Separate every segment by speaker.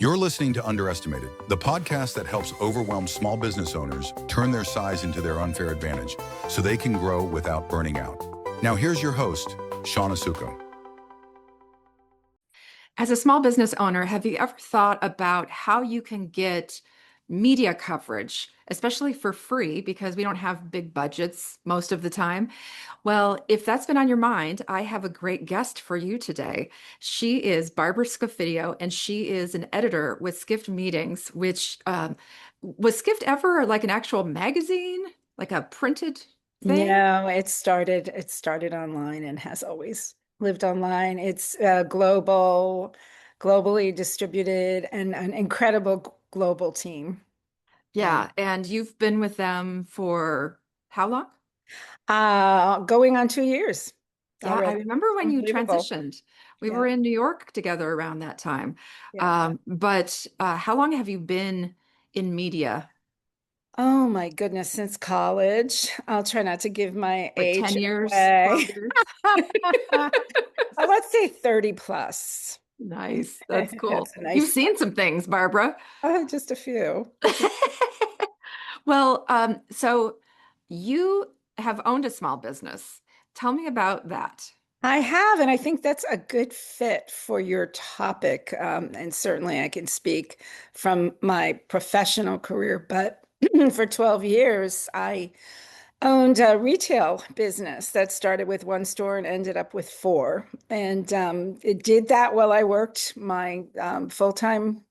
Speaker 1: You're listening to Underestimated, the podcast that helps overwhelmed small business owners turn their size into their unfair advantage so they can grow without burning out. Now, here's your host, Shawna Suckow.
Speaker 2: As a small business owner, have you ever thought about how you can get media coverage, especially for free, because we don't have big budgets most of the time? Well, if that's been on your mind, I have a great guest for you today. She is Barbara Scofidio, and she is an editor with Skift Meetings, which was Skift ever like an actual magazine, like a printed thing?
Speaker 3: No, it started online and has always lived online. It's globally distributed and an incredible global team.
Speaker 2: Yeah, and you've been with them for how long?
Speaker 3: Going on 2 years
Speaker 2: Yeah, I
Speaker 3: already.
Speaker 2: remember when you
Speaker 3: Unbelievable.
Speaker 2: transitioned. We
Speaker 3: Yeah.
Speaker 2: were in New York together around that time.
Speaker 3: Yeah.
Speaker 2: But how long have you been in media?
Speaker 3: Oh my goodness, since college. I'll try not to give my
Speaker 2: Like 10
Speaker 3: age
Speaker 2: years,
Speaker 3: away.
Speaker 2: 12 years?
Speaker 3: Let's say 30 plus.
Speaker 2: Nice. That's cool.
Speaker 3: That's a
Speaker 2: You've
Speaker 3: nice
Speaker 2: seen some things, Barbara.
Speaker 3: just a few.
Speaker 2: Well, so you have owned a small business. Tell me about that.
Speaker 3: I have, and I think that's a good fit for your topic. And certainly I can speak from my professional career, but for 12 years, I owned a retail business that started with one store and ended up with four. And it did that while I worked my full-time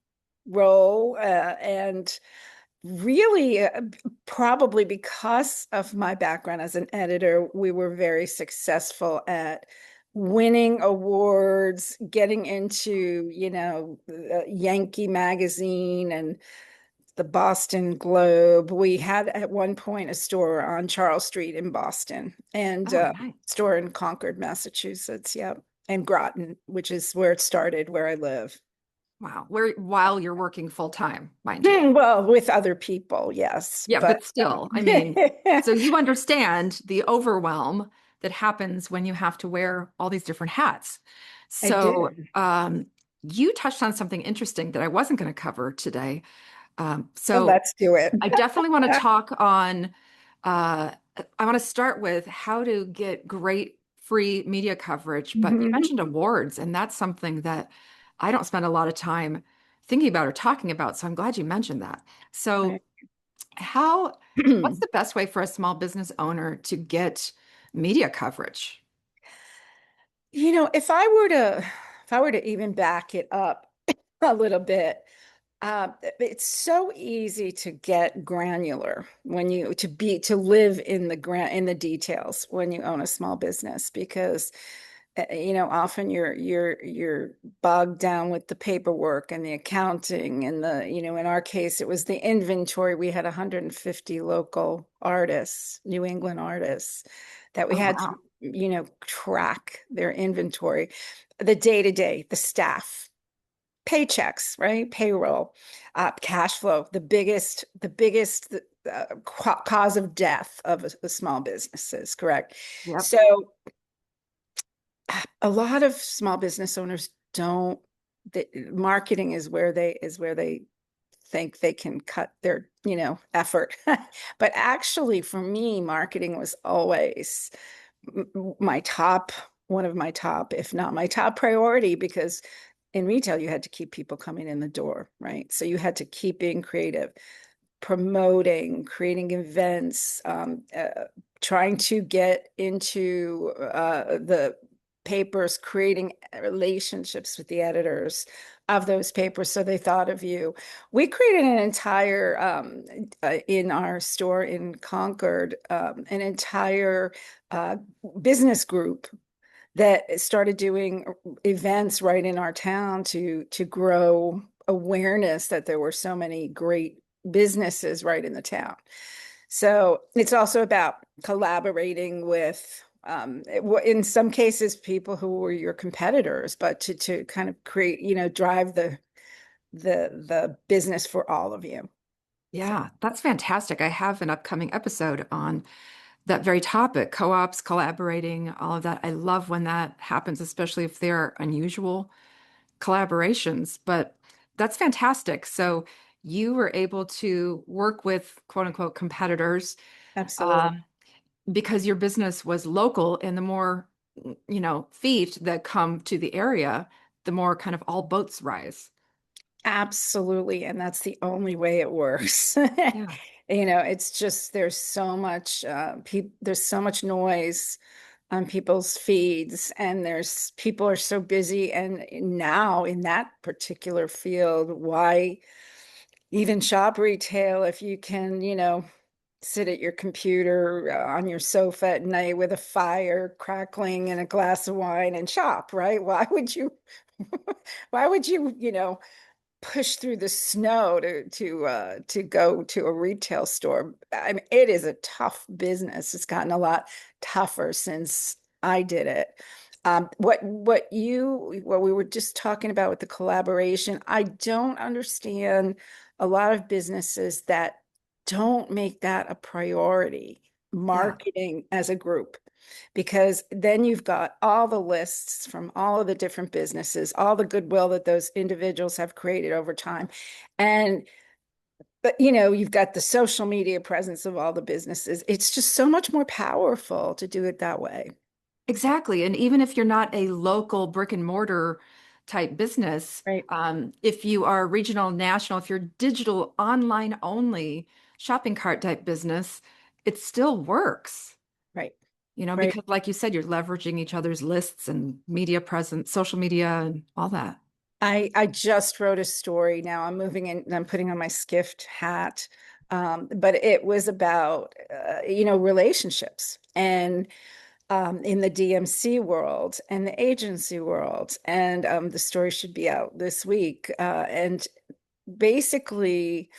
Speaker 3: role. And really, probably because of my background as an editor, we were very successful at winning awards, getting into, Yankee Magazine and the Boston Globe. We had at one point a store on Charles Street in Boston and
Speaker 2: Oh, nice.
Speaker 3: store in Concord, Massachusetts. Yeah. And Groton, which is where it started, where I live.
Speaker 2: Wow. While you're working full time, mind you.
Speaker 3: Well, with other people, yes.
Speaker 2: Yeah, but still, I mean, so
Speaker 3: I
Speaker 2: you understand the overwhelm that happens when you have to wear all these different hats. So,
Speaker 3: did.
Speaker 2: you touched on something interesting that I wasn't going to cover today.
Speaker 3: Well,
Speaker 2: So
Speaker 3: let's do it.
Speaker 2: I definitely want to talk on, I want to start with how to get great free media coverage, but you
Speaker 3: Mhm.
Speaker 2: mentioned awards, and that's something that I don't spend a lot of time thinking about or talking about. So I'm glad you mentioned that. So
Speaker 3: Right.
Speaker 2: what's the best way for a small business owner to get media coverage?
Speaker 3: If I were to even back it up a little bit, it's so easy to get granular when you to live in the details when you own a small business because often you're bogged down with the paperwork and the accounting and in our case it was the inventory. We had 150 local artists, New England artists, that we
Speaker 2: Oh,
Speaker 3: had
Speaker 2: wow.
Speaker 3: to track their inventory, the day-to-day, the staff, paychecks, right? Payroll, cash flow, the biggest cause of death of a small businesses, correct?
Speaker 2: Yep.
Speaker 3: So a lot of small business owners don't. Marketing is where they think they can cut their effort, but actually, for me, marketing was always my top one of my top, if not my top priority, because in retail you had to keep people coming in the door, right? So you had to keep being creative, promoting, creating events, trying to get into the papers, creating relationships with the editors of those papers so they thought of you. We created an entire, in our store in Concord, an entire business group that started doing events right in our town to grow awareness that there were so many great businesses right in the town. So it's also about collaborating with, in some cases, people who were your competitors, but to kind of create, drive the business for all of you.
Speaker 2: Yeah, that's fantastic. I have an upcoming episode on that very topic, co-ops, collaborating, all of that. I love when that happens, especially if they're unusual collaborations. But That's fantastic. So you were able to work with quote unquote competitors,
Speaker 3: Absolutely.
Speaker 2: um, because your business was local, and the more, feet that come to the area, the more kind of all boats rise.
Speaker 3: Absolutely. And that's the only way it works.
Speaker 2: Yeah.
Speaker 3: It's just there's so much noise on people's feeds, and there's people are so busy. And now in that particular field, why even shop retail if you can, sit at your computer on your sofa at night with a fire crackling and a glass of wine and shop, right? Why would you why would you, push through the snow to go to a retail store? I mean, it is a tough business. It's gotten a lot tougher since I did it. What we were just talking about with the collaboration, I don't understand a lot of businesses that don't make that a priority,
Speaker 2: Yeah.
Speaker 3: marketing as a group, because then you've got all the lists from all of the different businesses, all the goodwill that those individuals have created over time. And but you've got the social media presence of all the businesses. It's just so much more powerful to do it that way.
Speaker 2: Exactly. And even if you're not a local brick and mortar type business,
Speaker 3: Right,
Speaker 2: if you are regional, national, if you're digital, online only shopping cart type business, it still works,
Speaker 3: right, right.
Speaker 2: because like you said, you're leveraging each other's lists and media presence, social media and all that.
Speaker 3: I just wrote a story. Now I'm moving in and I'm putting on my Skift hat. But it was about relationships, and in the DMC world and the agency world. And the story should be out this week. And basically,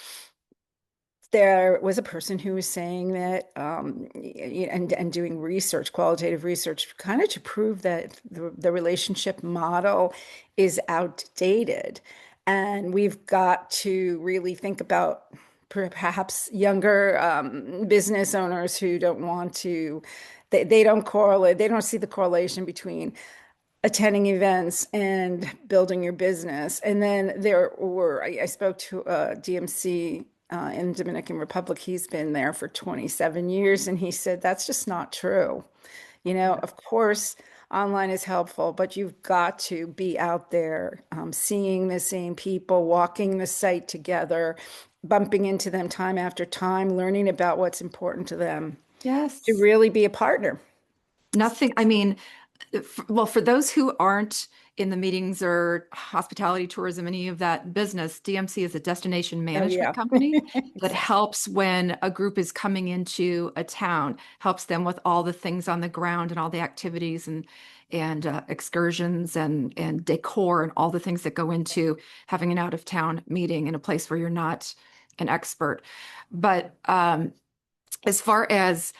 Speaker 3: there was a person who was saying that, and doing research, qualitative research, kind of to prove that the relationship model is outdated. And we've got to really think about perhaps younger business owners who don't want to, they don't correlate, they don't see the correlation between attending events and building your business. And then I spoke to a DMC in the Dominican Republic. He's been there for 27 years, and he said that's just not true.
Speaker 2: Yeah.
Speaker 3: Of course, online is helpful, but you've got to be out there, seeing the same people, walking the site together, bumping into them time after time, learning about what's important to them to
Speaker 2: Yes.
Speaker 3: really be a partner.
Speaker 2: Nothing, I mean, well, for those who aren't in the meetings or hospitality, tourism, any of that business, DMC is a destination
Speaker 3: Oh,
Speaker 2: management
Speaker 3: yeah.
Speaker 2: company that
Speaker 3: Exactly.
Speaker 2: helps when a group is coming into a town, helps them with all the things on the ground and all the activities and excursions and decor and all the things that go into having an out of town meeting in a place where you're not an expert. But as far as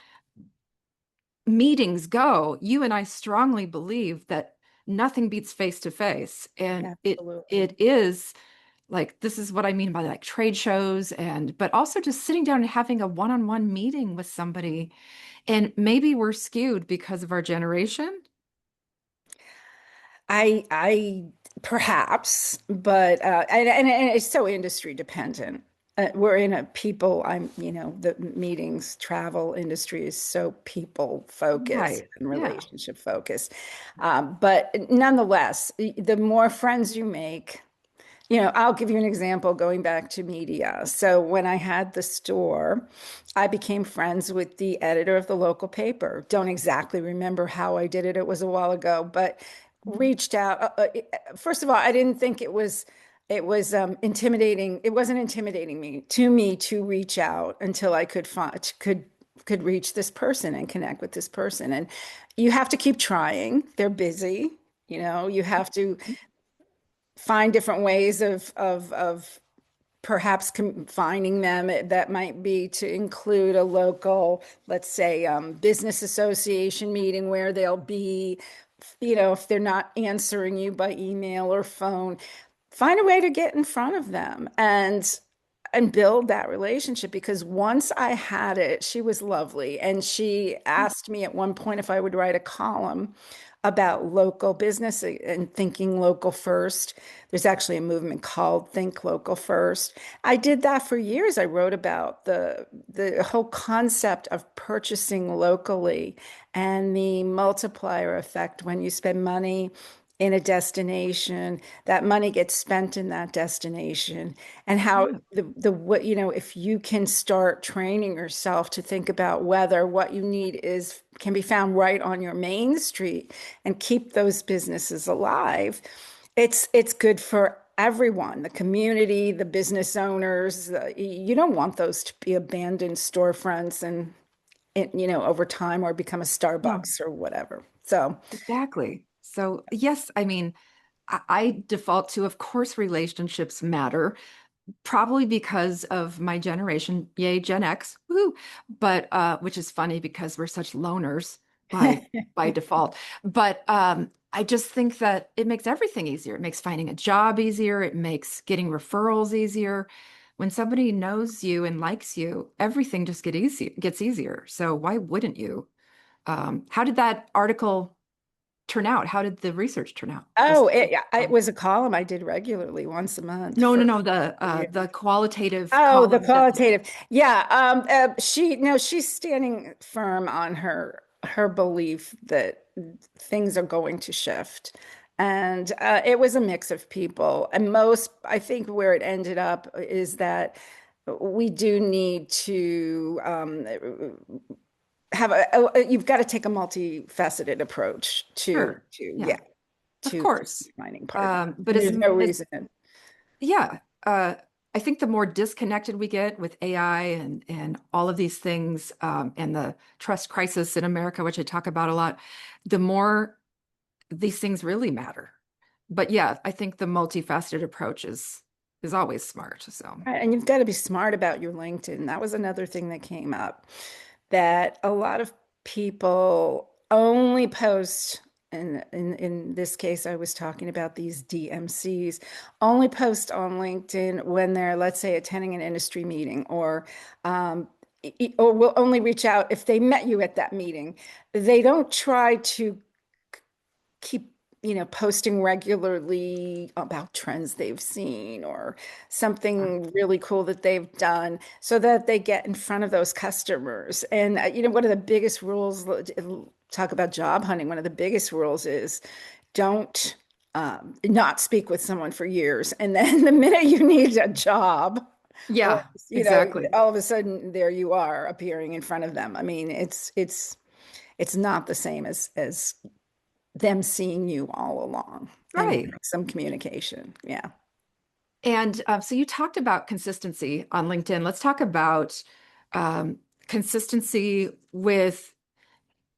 Speaker 2: meetings go, you and I strongly believe that nothing beats face to face. And
Speaker 3: Absolutely.
Speaker 2: it is like this is what I mean by like trade shows and but also just sitting down and having a one-on-one meeting with somebody. And maybe we're skewed because of our generation.
Speaker 3: I perhaps, but and it's so industry dependent. We're in a people, the meetings, travel industry is so people focused
Speaker 2: Right.
Speaker 3: and
Speaker 2: Yeah.
Speaker 3: relationship focused. But nonetheless, the more friends you make, I'll give you an example going back to media. So when I had the store, I became friends with the editor of the local paper. Don't exactly remember how I did it. It was a while ago, but reached out. First of all, I didn't think it was intimidating. It wasn't intimidating me to reach out until I could reach this person and connect with this person. And you have to keep trying. They're busy. You have to find different ways of perhaps finding them. That might be to include a local, let's say, business association meeting where they'll be, if they're not answering you by email or phone, find a way to get in front of them. And and build that relationship, because once I had it, she was lovely. And she asked me at one point if I would write a column about local business and thinking local first. There's actually a movement called Think Local First. I did that for years. I wrote about the whole concept of purchasing locally and the multiplier effect when you spend money in a destination, that money gets spent in that destination, and how
Speaker 2: Yeah.
Speaker 3: the what if you can start training yourself to think about whether what you need is can be found right on your main street and keep those businesses alive, it's good for everyone, the community, the business owners. You don't want those to be abandoned storefronts and over time or become a
Speaker 2: No,
Speaker 3: Starbucks or whatever. So
Speaker 2: exactly. So, yes, I mean, I default to, of course, relationships matter, probably because of my generation, yay, Gen X, woo, but which is funny because we're such loners by default. But I just think that it makes everything easier. It makes finding a job easier. It makes getting referrals easier. When somebody knows you and likes you, everything just gets easier. So why wouldn't you? How did that article turn out? How did the research turn out?
Speaker 3: Oh, it was a column I did regularly once a month
Speaker 2: No, no,
Speaker 3: for
Speaker 2: no,
Speaker 3: years.
Speaker 2: the qualitative
Speaker 3: Oh, the
Speaker 2: column that
Speaker 3: qualitative. Yeah. She's standing firm on her belief that things are going to shift. And it was a mix of people. And I think where it ended up is that we do need to you've got to take a multifaceted approach to,
Speaker 2: sure,
Speaker 3: yeah,
Speaker 2: yeah, of
Speaker 3: to
Speaker 2: course.
Speaker 3: finding partners.
Speaker 2: But
Speaker 3: There's no reason.
Speaker 2: yeah, I think the more disconnected we get with AI and all of these things, and the trust crisis in America, which I talk about a lot, the more these things really matter. But yeah, I think the multifaceted approach is always smart. So
Speaker 3: Right, and you've got to be smart about your LinkedIn. That was another thing that came up, that a lot of people only post, and in this case, I was talking about these DMCs, only post on LinkedIn when they're, let's say, attending an industry meeting, or will only reach out if they met you at that meeting. They don't try to keep posting regularly about trends they've seen or something really cool that they've done, so that they get in front of those customers. And one of the biggest rules, talk about job hunting, one of the biggest rules is don't not speak with someone for years, and then the minute you need a job, or
Speaker 2: yeah, exactly.
Speaker 3: all of a sudden there you are appearing in front of them. I mean, it's not the same as them seeing you all along and
Speaker 2: Right.
Speaker 3: some communication. Yeah.
Speaker 2: And so you talked about consistency on LinkedIn. Let's talk about um, consistency with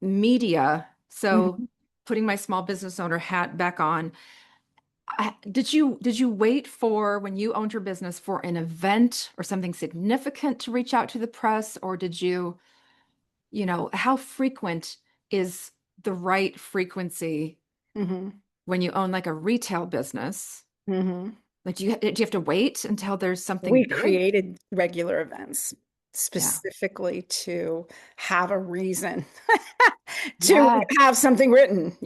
Speaker 2: media. So
Speaker 3: Mhm.
Speaker 2: putting my small business owner hat back on, did you wait for when you owned your business for an event or something significant to reach out to the press, or did you, how frequent is the right frequency
Speaker 3: Mhm.
Speaker 2: when you own like a retail business?
Speaker 3: Mhm.
Speaker 2: Like, do you have to wait until there's something
Speaker 3: We
Speaker 2: big?
Speaker 3: created regular events
Speaker 2: Yeah.
Speaker 3: specifically to have a reason to
Speaker 2: Yeah.
Speaker 3: have something written.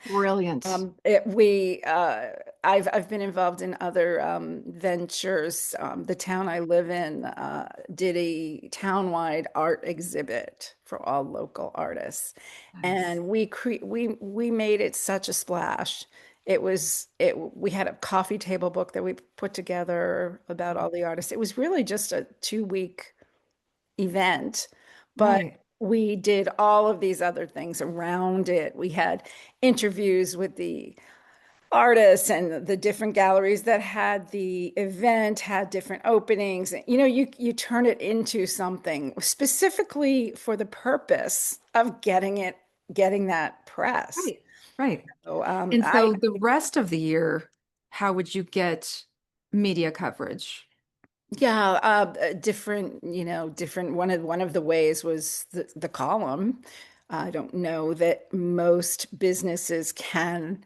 Speaker 2: Brilliant.
Speaker 3: I've been involved in other ventures. The town I live in did a townwide art exhibit for all local artists,
Speaker 2: Nice.
Speaker 3: and we made it such a splash. We had a coffee table book that we put together about all the artists. It was really just a 2 week event, but
Speaker 2: Right.
Speaker 3: we did all of these other things around it. We had interviews with the artists, and the different galleries that had the event had different openings. You turn it into something specifically for the purpose of getting that press.
Speaker 2: Right. Right.
Speaker 3: So
Speaker 2: And
Speaker 3: I
Speaker 2: so the rest of the year, how would you get media coverage?
Speaker 3: Yeah, different. One of the ways was the column. I don't know that most businesses can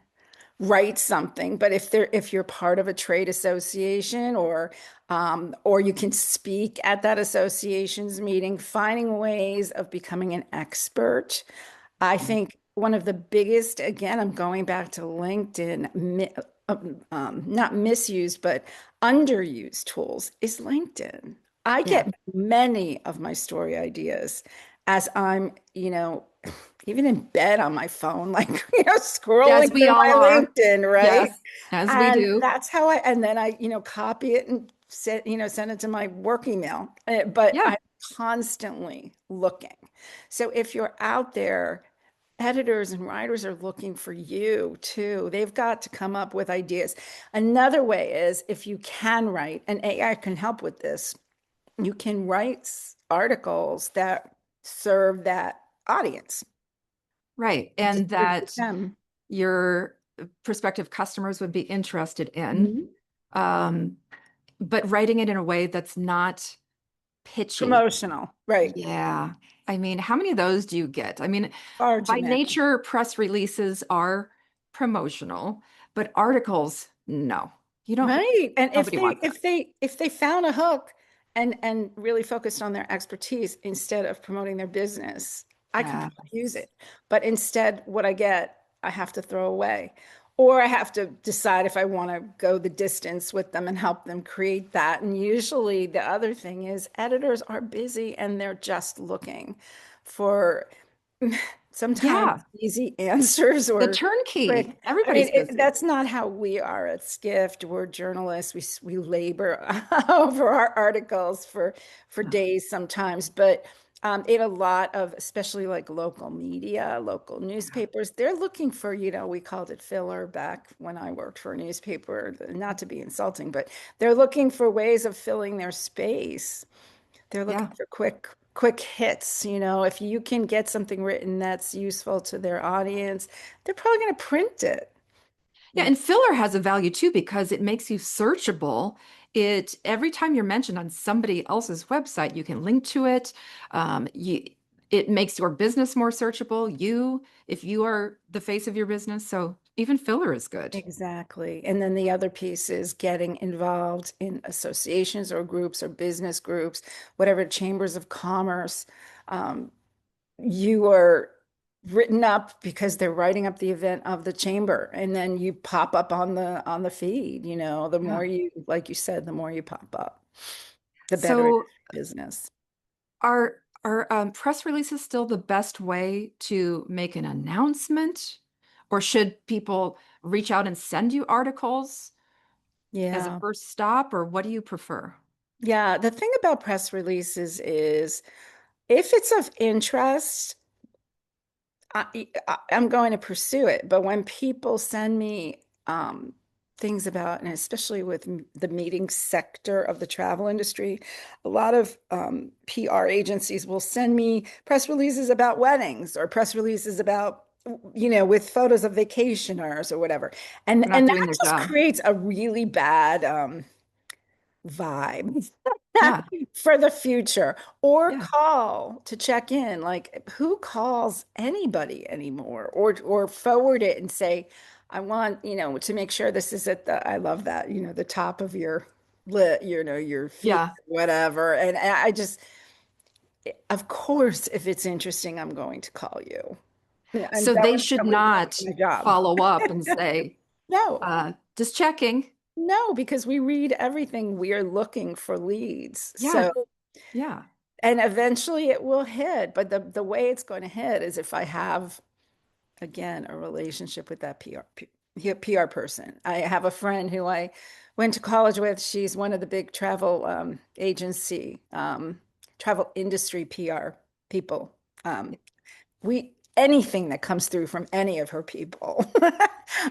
Speaker 3: write something, but if you're part of a trade association or you can speak at that association's meeting, finding ways of becoming an expert. I think one of the biggest, again, I'm going back to LinkedIn, not misused, but underused tools is LinkedIn. I
Speaker 2: Yeah.
Speaker 3: get many of my story ideas as I'm, even in bed on my phone, like,
Speaker 2: As
Speaker 3: scrolling
Speaker 2: we
Speaker 3: through
Speaker 2: all
Speaker 3: my
Speaker 2: are.
Speaker 3: LinkedIn, right?
Speaker 2: Yes, as we
Speaker 3: And
Speaker 2: do.
Speaker 3: that's how and then I, copy it and send it to my work email. But
Speaker 2: Yeah.
Speaker 3: I'm constantly looking. So if you're out there, editors and writers are looking for you too. They've got to come up with ideas. Another way is if you can write, and AI can help with this, you can write articles that serve that audience.
Speaker 2: Right.
Speaker 3: And
Speaker 2: And
Speaker 3: distribute
Speaker 2: that
Speaker 3: them.
Speaker 2: your prospective customers would be interested in,
Speaker 3: Mhm.
Speaker 2: um, but writing it in a way that's not pitchy.
Speaker 3: Promotional, right?
Speaker 2: Yeah. I mean, how many of those do you get? I mean,
Speaker 3: Far too
Speaker 2: by
Speaker 3: many.
Speaker 2: nature, press releases are promotional, but articles, no. You don't,
Speaker 3: Right. And if
Speaker 2: nobody
Speaker 3: they
Speaker 2: wants that.
Speaker 3: if they if they found a hook and really focused on their expertise instead of promoting their business, I could
Speaker 2: Yeah.
Speaker 3: probably use it. But instead, what I get, I have to throw away. Or I have to decide if I want to go the distance with them and help them create that. And usually the other thing is editors are busy and they're just looking for sometimes
Speaker 2: Yeah.
Speaker 3: easy answers
Speaker 2: The
Speaker 3: or quick.
Speaker 2: turnkey.
Speaker 3: I mean,
Speaker 2: Everybody's busy.
Speaker 3: that's not how we are at Skift. We're journalists. We labor over our articles for
Speaker 2: Yeah.
Speaker 3: days sometimes, but in a lot of, especially like local media, local newspapers, they're looking for, we called it filler back when I worked for a newspaper, not to be insulting, but they're looking for ways of filling their space. They're looking
Speaker 2: Yeah.
Speaker 3: for quick hits. If you can get something written that's useful to their audience, they're probably going to print it.
Speaker 2: Yeah, and filler has a value too because it makes you searchable. It every time you're mentioned on somebody else's website, you can link to it. It makes your business more searchable. If you are the face of your business, so even filler is good.
Speaker 3: Exactly. And then the other piece is getting involved in associations or groups or business groups, whatever chambers of commerce. Um, you are written up because they're writing up the event of the chamber, and then you pop up on the feed. The
Speaker 2: Yeah.
Speaker 3: more you, like you said, the more you pop up, the better it is
Speaker 2: So
Speaker 3: for business.
Speaker 2: are press releases still the best way to make an announcement, or should people reach out and send you articles as a
Speaker 3: Yeah.
Speaker 2: first stop, or what do you prefer?
Speaker 3: Yeah. The thing about press releases is if it's of interest, I'm going to pursue it. But when people send me things about, and especially with the meeting sector of the travel industry, a lot of PR agencies will send me press releases about weddings or press releases about, with photos of vacationers or whatever.
Speaker 2: They're not
Speaker 3: And
Speaker 2: doing
Speaker 3: that
Speaker 2: their
Speaker 3: just
Speaker 2: job.
Speaker 3: creates a really bad vibe
Speaker 2: Yeah.
Speaker 3: for the future. Or
Speaker 2: Yeah.
Speaker 3: call to check in. Like, who calls anybody anymore? Or forward it and say, I want, to make sure this is at I love that, the top of your your feed,
Speaker 2: Yeah.
Speaker 3: whatever. And I just, of course, if it's interesting, I'm going to call you. And
Speaker 2: So they
Speaker 3: that
Speaker 2: should
Speaker 3: would be
Speaker 2: not
Speaker 3: my job.
Speaker 2: follow up and say,
Speaker 3: No,
Speaker 2: just checking.
Speaker 3: no, because we read everything. We are looking for leads.
Speaker 2: Yeah.
Speaker 3: So
Speaker 2: Yeah.
Speaker 3: and eventually it will hit, but the way it's going to hit is if I have, again, a relationship with that PR person. I have a friend who I went to college with. She's one of the big travel industry PR people. We anything that comes through from any of her people,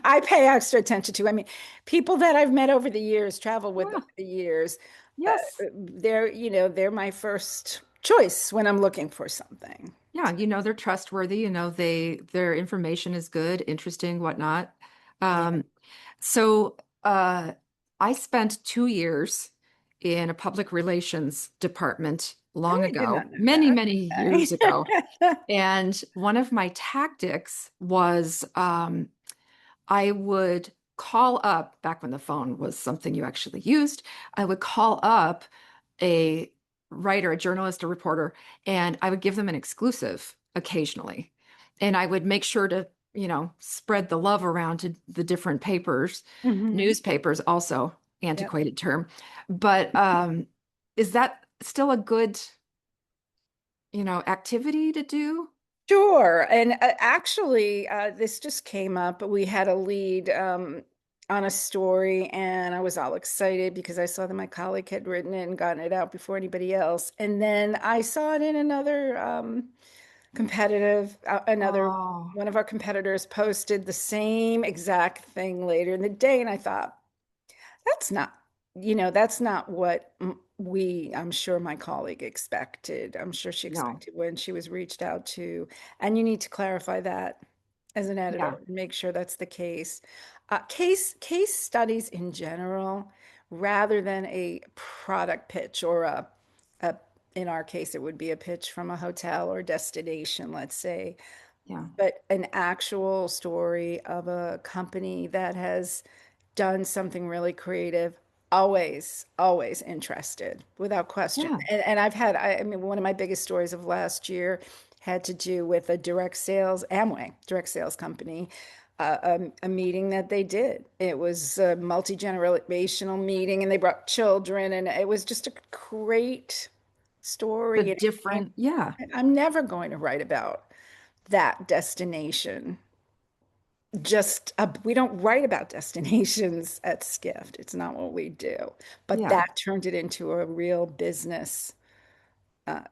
Speaker 3: I pay extra attention to. I mean, people that I've met over the years, travel with
Speaker 2: Yeah.
Speaker 3: over the years, uh,
Speaker 2: Yes.
Speaker 3: they're my first choice when I'm looking for something.
Speaker 2: Yeah. They're trustworthy. Their information is good, interesting, whatnot.
Speaker 3: Yeah,
Speaker 2: Um, so I spent 2 years in a public relations department long
Speaker 3: I did
Speaker 2: ago,
Speaker 3: not know
Speaker 2: many,
Speaker 3: that.
Speaker 2: many years ago.
Speaker 3: Okay.
Speaker 2: And one of my tactics was I would call up, back when the phone was something you actually used, I would call up a writer, a journalist, a reporter, and I would give them an exclusive occasionally. And I would make sure to, spread the love around to the different papers,
Speaker 3: Mhm.
Speaker 2: newspapers also,
Speaker 3: Yep.
Speaker 2: antiquated term. But is that still a good, activity to do?
Speaker 3: Sure. And actually, this just came up. We had a lead on a story, and I was all excited because I saw that my colleague had written it and gotten it out before anybody else. And then I saw it in another another
Speaker 2: Oh,
Speaker 3: one of our competitors posted the same exact thing later in the day, and I thought, that's not, that's not what I'm sure my colleague expected. I'm sure she
Speaker 2: no.
Speaker 3: expected when she was reached out to. And you need to clarify that as an
Speaker 2: Yeah.
Speaker 3: editor, make sure that's the case. Case studies in general, rather than a product pitch or a in our case, it would be a pitch from a hotel or destination, let's say,
Speaker 2: Yeah.
Speaker 3: but an actual story of a company that has done something really creative, always interested, without question.
Speaker 2: Yeah.
Speaker 3: And I mean, one of my biggest stories of last year had to do with a Amway direct sales company, a meeting that they did. It was a multi-generational meeting, and they brought children, and it was just a great
Speaker 2: The
Speaker 3: story. And
Speaker 2: different, yeah.
Speaker 3: I'm never going to write about that destination. We don't write about destinations at Skift. It's not what we do. But
Speaker 2: Yeah.
Speaker 3: that turned it into a real business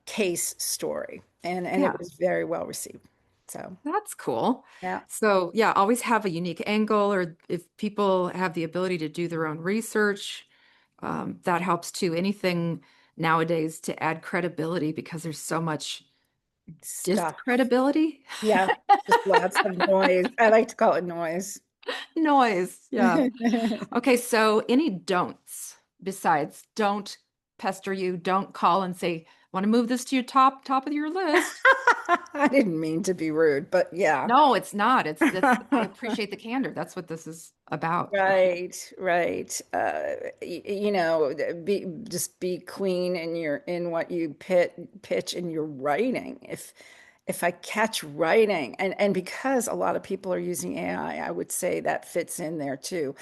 Speaker 3: case story, and it
Speaker 2: Yeah.
Speaker 3: was very well received. So
Speaker 2: That's cool.
Speaker 3: yeah,
Speaker 2: So, yeah, always have a unique angle, or if people have the ability to do their own research, that helps too. Anything nowadays to add credibility because there's so much
Speaker 3: stuff.
Speaker 2: discredibility.
Speaker 3: Yeah, just lots of noise. I like to call it noise.
Speaker 2: Noise. Yeah. Okay, so any don'ts besides don't pester you, don't call and say, want to move this to your top of your list.
Speaker 3: I didn't mean to be rude, but yeah.
Speaker 2: No, it's not. That's I appreciate the candor. That's what this is about.
Speaker 3: Right, right. Just be clean in what you pitch in your writing. If I catch writing, and because a lot of people are using AI, I would say that fits in there too.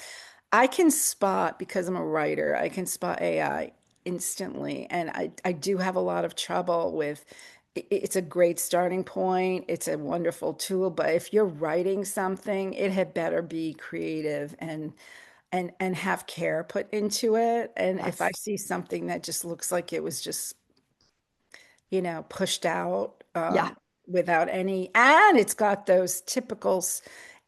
Speaker 3: I can spot, because I'm a writer, I can spot AI instantly. And I do have a lot of trouble with it's a great starting point. It's a wonderful tool. But if you're writing something, it had better be creative and have care put into it. And if I
Speaker 2: Yes.
Speaker 3: see something that just looks like it was just pushed out
Speaker 2: Yeah.
Speaker 3: without any, and it's got those typical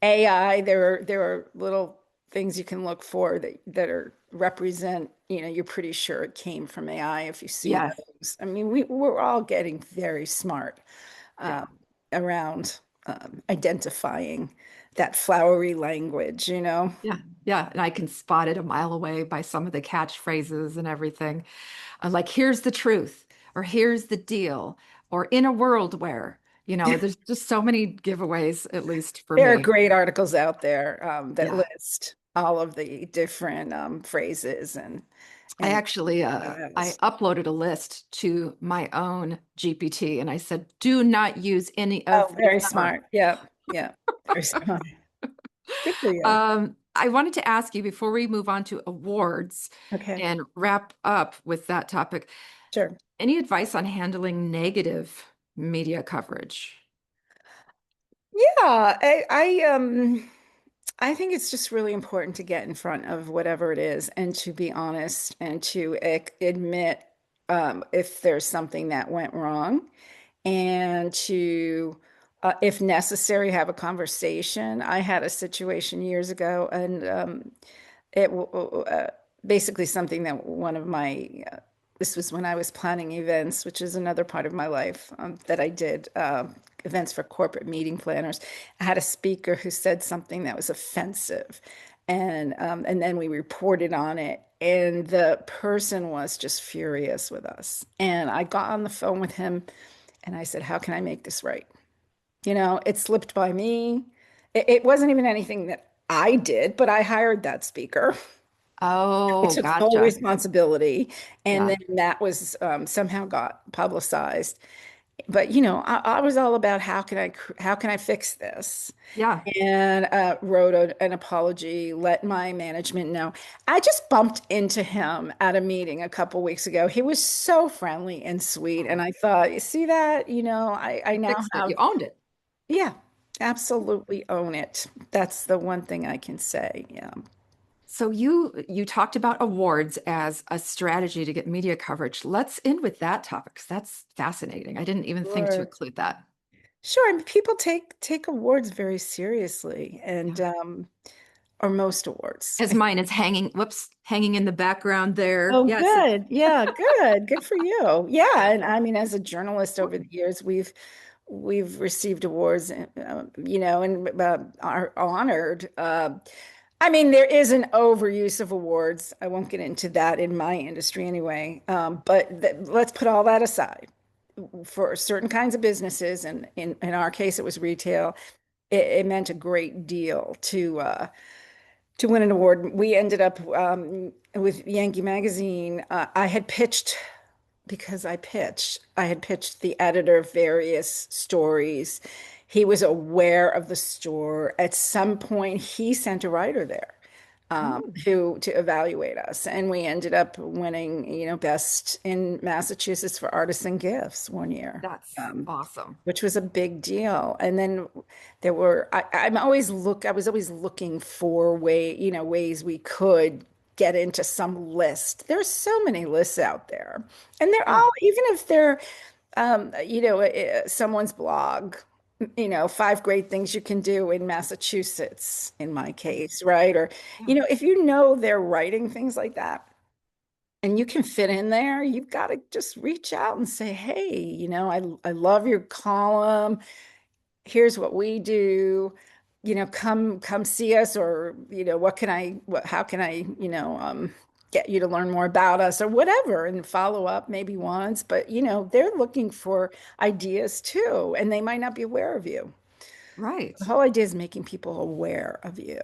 Speaker 3: AI. There are little things you can look for that are represent. You're pretty sure it came from AI if you see
Speaker 2: Yes.
Speaker 3: those. I mean, we're all getting very smart
Speaker 2: Yeah.
Speaker 3: um, around identifying that flowery language.
Speaker 2: Yeah. Yeah. And I can spot it a mile away by some of the catchphrases and everything. Like, here's the truth, or here's the deal, or in a world where, there's just so many giveaways, at least for
Speaker 3: There are
Speaker 2: me.
Speaker 3: great articles out there that
Speaker 2: Yeah.
Speaker 3: list all of the different phrases
Speaker 2: I
Speaker 3: and
Speaker 2: actually I
Speaker 3: styles.
Speaker 2: uploaded a list to my own GPT and I said, do not use any
Speaker 3: Oh,
Speaker 2: of these
Speaker 3: very
Speaker 2: ever.
Speaker 3: smart. Yeah, yeah, very smart. Good for you.
Speaker 2: I wanted to ask you before we move on to awards
Speaker 3: Okay,
Speaker 2: and wrap up with that topic,
Speaker 3: sure.
Speaker 2: any advice on handling negative media coverage?
Speaker 3: Yeah, I think it's just really important to get in front of whatever it is and to be honest and to admit if there's something that went wrong, and to, if necessary, have a conversation. I had a situation years ago, and it basically something that one of my this was when I was planning events, which is another part of my life that I did events for corporate meeting planners. I had a speaker who said something that was offensive, and then we reported on it, and the person was just furious with us. And I got on the phone with him, and I said, "How can I make this right?" It slipped by me. It wasn't even anything that I did, but I hired that speaker. I
Speaker 2: Oh,
Speaker 3: took full
Speaker 2: gotcha.
Speaker 3: responsibility, and
Speaker 2: Yeah.
Speaker 3: then that was somehow got publicized. But I was all about how can I fix this,
Speaker 2: Yeah.
Speaker 3: and wrote an apology, let my management know. I just bumped into him at a meeting a couple weeks ago. He was so friendly and sweet,
Speaker 2: Oh,
Speaker 3: and I thought, you see that? I
Speaker 2: you
Speaker 3: now
Speaker 2: fixed it.
Speaker 3: have,
Speaker 2: You owned it.
Speaker 3: yeah, absolutely own it. That's the one thing I can say. Yeah.
Speaker 2: So you talked about awards as a strategy to get media coverage. Let's end with that topic 'cause that's fascinating. I didn't even think to
Speaker 3: Sure.
Speaker 2: include that.
Speaker 3: Sure. And people take awards very seriously, and
Speaker 2: Yeah.
Speaker 3: or most awards.
Speaker 2: As mine is hanging, whoops, hanging in the background there.
Speaker 3: Oh,
Speaker 2: Yes.
Speaker 3: good. Yeah, good. Good for you. Yeah,
Speaker 2: Yeah.
Speaker 3: and I mean, as a journalist over the years, we've received awards, and are honored. I mean, there is an overuse of awards. I won't get into that in my industry anyway. But let's put all that aside. For certain kinds of businesses, and in our case, it was retail. It meant a great deal to win an award. We ended up with Yankee Magazine. I had pitched because I had pitched the editor various stories. He was aware of the store. At some point, he sent a writer there
Speaker 2: Mm,
Speaker 3: to evaluate us, and we ended up winning, best in Massachusetts for artisan gifts one year.
Speaker 2: that's
Speaker 3: Um,
Speaker 2: awesome.
Speaker 3: which was a big deal. And then I was always looking for ways we could get into some list. There's so many lists out there. And they're
Speaker 2: Yeah.
Speaker 3: all, even if they're, someone's blog, five great things you can do in Massachusetts, in my
Speaker 2: Right.
Speaker 3: case, right? Or,
Speaker 2: Yeah.
Speaker 3: if they're writing things like that, and you can fit in there, you've got to just reach out and say, hey, I love your column. Here's what we do. Come see us, or, how can I, get you to learn more about us or whatever, and follow up maybe once. But, they're looking for ideas too, and they might not be aware of you.
Speaker 2: Right.
Speaker 3: The whole idea is making people aware of you,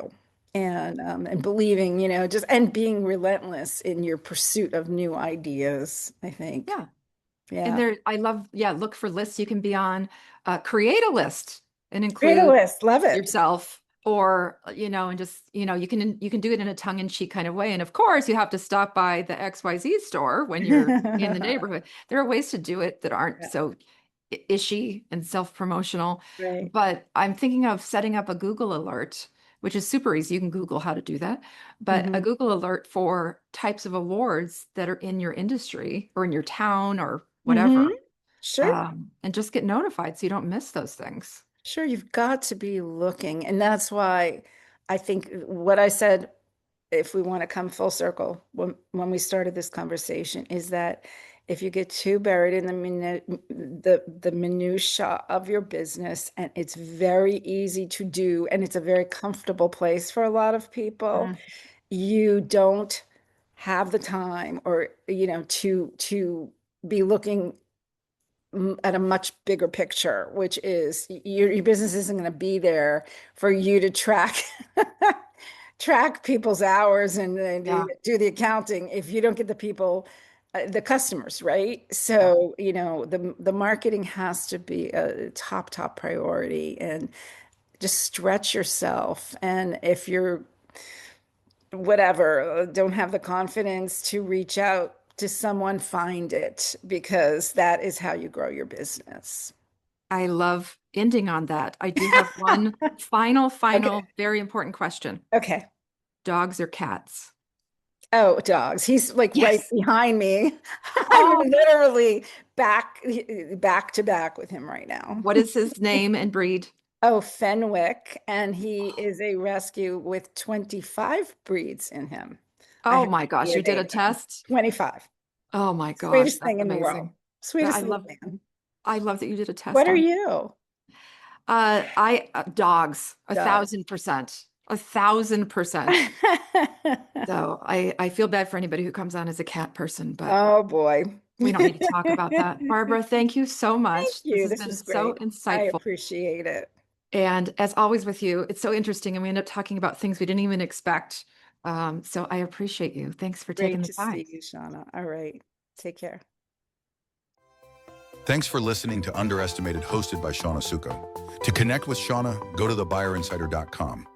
Speaker 3: and believing, just and being relentless in your pursuit of new ideas, I think.
Speaker 2: Yeah. And
Speaker 3: Yeah.
Speaker 2: there, I love, yeah, look for lists you can be on. Create a list and
Speaker 3: Create a
Speaker 2: include
Speaker 3: list. Love it.
Speaker 2: yourself, or and just you can do it in a tongue-in-cheek kind of way. And of course, you have to stop by the XYZ store when you're in the neighborhood. There are ways to do it that aren't
Speaker 3: Yeah,
Speaker 2: so ishy and self-promotional.
Speaker 3: right.
Speaker 2: But I'm thinking of setting up a Google alert, which is super easy. You can Google how to do that. But a
Speaker 3: Hmm.
Speaker 2: Google alert for types of awards that are in your industry or in your town or
Speaker 3: Hmm.
Speaker 2: whatever,
Speaker 3: Sure.
Speaker 2: and just get notified so you don't miss those things.
Speaker 3: Sure. You've got to be looking. And that's why I think what I said, if we want to come full circle, when we started this conversation, is that if you get too buried in the minutia of your business, and it's very easy to do, and it's a very comfortable place for a lot of people,
Speaker 2: Mm,
Speaker 3: you don't have the time, or to be looking at a much bigger picture, which is your business isn't going to be there for you to track people's hours, and
Speaker 2: yeah,
Speaker 3: do the accounting if you don't get the people, the customers, right?
Speaker 2: yeah.
Speaker 3: So, the marketing has to be a top priority, and just stretch yourself. And if you're whatever, don't have the confidence to reach out to someone, find it, because that is how you grow your business.
Speaker 2: I love ending on that. I do have one
Speaker 3: Okay.
Speaker 2: final, very important question.
Speaker 3: Okay.
Speaker 2: Dogs or cats?
Speaker 3: Oh, dogs. He's like right
Speaker 2: Yes.
Speaker 3: behind me. I'm
Speaker 2: Oh,
Speaker 3: literally back to back with him right now.
Speaker 2: what is his name and breed?
Speaker 3: Oh, Fenwick, and he is a rescue with 25 breeds in him. I
Speaker 2: Oh
Speaker 3: have
Speaker 2: my
Speaker 3: to be
Speaker 2: gosh,
Speaker 3: a
Speaker 2: you did a
Speaker 3: date.
Speaker 2: test?
Speaker 3: 25.
Speaker 2: Oh my gosh,
Speaker 3: Sweetest
Speaker 2: that's
Speaker 3: thing in the world.
Speaker 2: amazing.
Speaker 3: Sweetest
Speaker 2: I
Speaker 3: little
Speaker 2: love
Speaker 3: man.
Speaker 2: I love that you did a
Speaker 3: What
Speaker 2: test
Speaker 3: are
Speaker 2: on.
Speaker 3: you?
Speaker 2: I dogs, a
Speaker 3: Dogs.
Speaker 2: thousand percent, 1,000%. So I feel bad for anybody who comes on as a cat person, but
Speaker 3: Oh boy.
Speaker 2: we don't need to talk about
Speaker 3: Thank
Speaker 2: that. Barbara, thank you so much. This
Speaker 3: you.
Speaker 2: has
Speaker 3: This
Speaker 2: been
Speaker 3: was
Speaker 2: so
Speaker 3: great. I
Speaker 2: insightful.
Speaker 3: appreciate it.
Speaker 2: And as always with you, it's so interesting, and we end up talking about things we didn't even expect. So I appreciate you. Thanks for taking
Speaker 3: Great
Speaker 2: the
Speaker 3: to
Speaker 2: time.
Speaker 3: see you, Shawna. All right. Take care.
Speaker 1: Thanks for listening to Underestimated, hosted by Shawna Suckow. To connect with Shawna, go to thebuyerinsider.com.